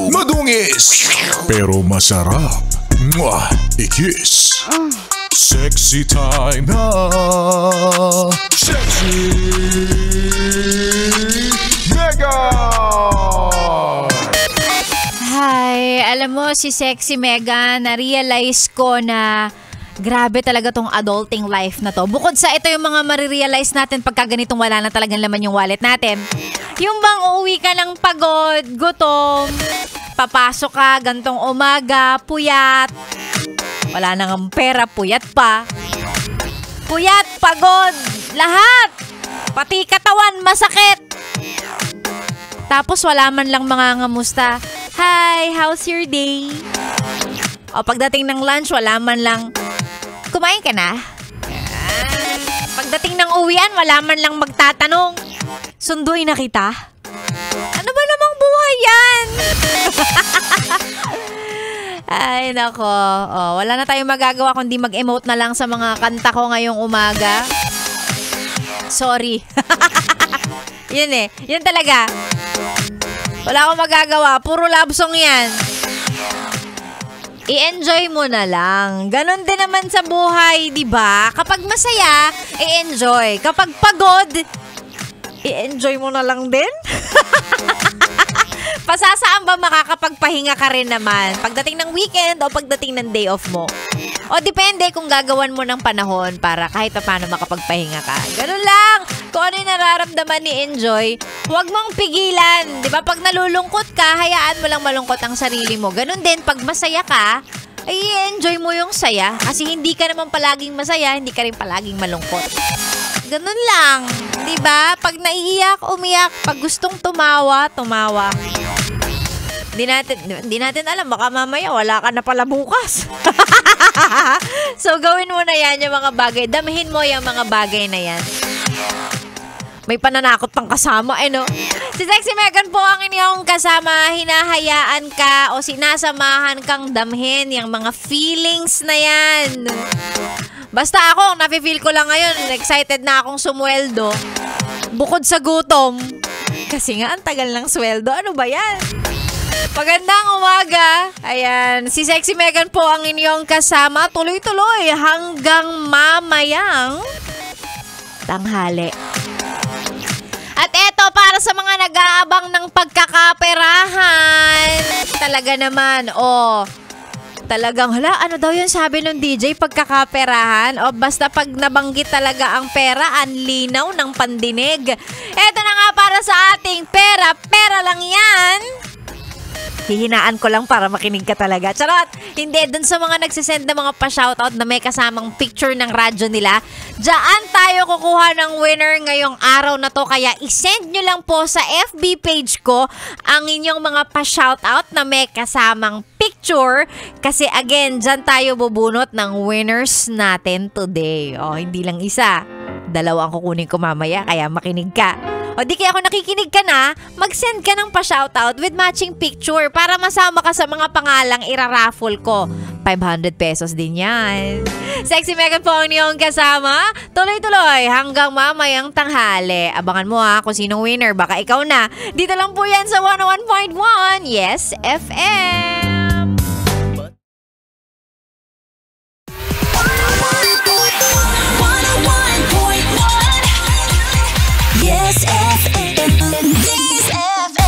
Madungis pero masarap. Mwah! I-kiss. Sexy time na. Sexy Megan! Hi, alam mo si Sexy Megan, na-realize ko na grabe talaga tong adulting life na to. Bukod sa ito yung mga marirealize natin pagka ganitong wala na talagang laman yung wallet natin. Yung bang uuwi ka ng pagod, gutom, papasok ka gantong umaga, puyat. Wala nang pera, puyat pa. Puyat, pagod, lahat. Pati katawan, masakit. Tapos wala man lang mga ngamusta. Hi, how's your day? O pagdating ng lunch, wala man lang, kumain ka na? Pagdating ng uwian, wala man lang magtatanong, sunduin na kita? Ano ba namang buhay yan? Ay, nako. Wala na tayong magagawa kundi mag-emote na lang sa mga kanta ko ngayong umaga. Sorry. Yun eh. Yun talaga. Wala akong magagawa. Puro love song yan. I-enjoy mo na lang. Ganon din naman sa buhay, di ba? Kapag masaya, i-enjoy. Kapag pagod, i-enjoy mo na lang din. Pasasaan ba makakapagpahinga ka rin naman? Pagdating ng weekend o pagdating ng day off mo? O depende kung gagawan mo ng panahon para kahit paano makapagpahinga ka. Ganun lang. Kung ano yung nararamdaman ni Enjoy, huwag mong pigilan. Di ba? Pag nalulungkot ka, hayaan mo lang malungkot ang sarili mo. Ganun din, pag masaya ka, ay enjoy mo yung saya. Kasi hindi ka naman palaging masaya, hindi ka rin palaging malungkot. Ganun lang. Di ba? Pag naiiyak, umiyak. Pag gustong tumawa, tumawa. Di natin alam, baka mamaya wala ka na pala bukas. So gawin mo na yan yung mga bagay. Damihin mo yung mga bagay na yan. May pananakot pang kasama, no? Si Sexy Megan po ang inyong kasama. Hinahayaan ka o sinasamahan kang damhin yung mga feelings na yan. Basta ako, nafe-feel ko lang ngayon, excited na akong sumweldo. Bukod sa gutom. Kasi nga, ang tagal ng sweldo. Ano ba yan? Magandang umaga. Ayan, si Sexy Megan po ang inyong kasama. Tuloy-tuloy hanggang mamayang tanghali. At eto, para sa mga nag-aabang ng pagkakaperahan. Talaga naman, talagang, ano daw yun sabi ng DJ, pagkakaperahan? O basta pag nabanggit talaga ang pera, ang linaw ng pandinig. Eto na nga para sa ating pera, pera lang yan. Hihinaan ko lang para makinig ka talaga. Charot! Hindi, dun sa mga nagsisend na mga pa-shoutout na may kasamang picture ng radyo nila, diyan tayo kukuha ng winner ngayong araw na to. Kaya isend nyo lang po sa FB page ko ang inyong mga pa-shoutout na may kasamang picture. Kasi again, diyan tayo bubunot ng winners natin today. Hindi lang isa. Dalawa ang kukunin ko mamaya, kaya makinig ka. O di kaya kung nakikinig ka na, mag-send ka ng pa-shoutout with matching picture para masama ka sa mga pangalang iraraffle ko. 500 pesos din yan. Sexy Megan po ang niyong kasama. Tuloy-tuloy hanggang mamayang tanghali. Abangan mo kung sinong winner. Baka ikaw na. Dito lang po yan sa 101.1 Yes FM.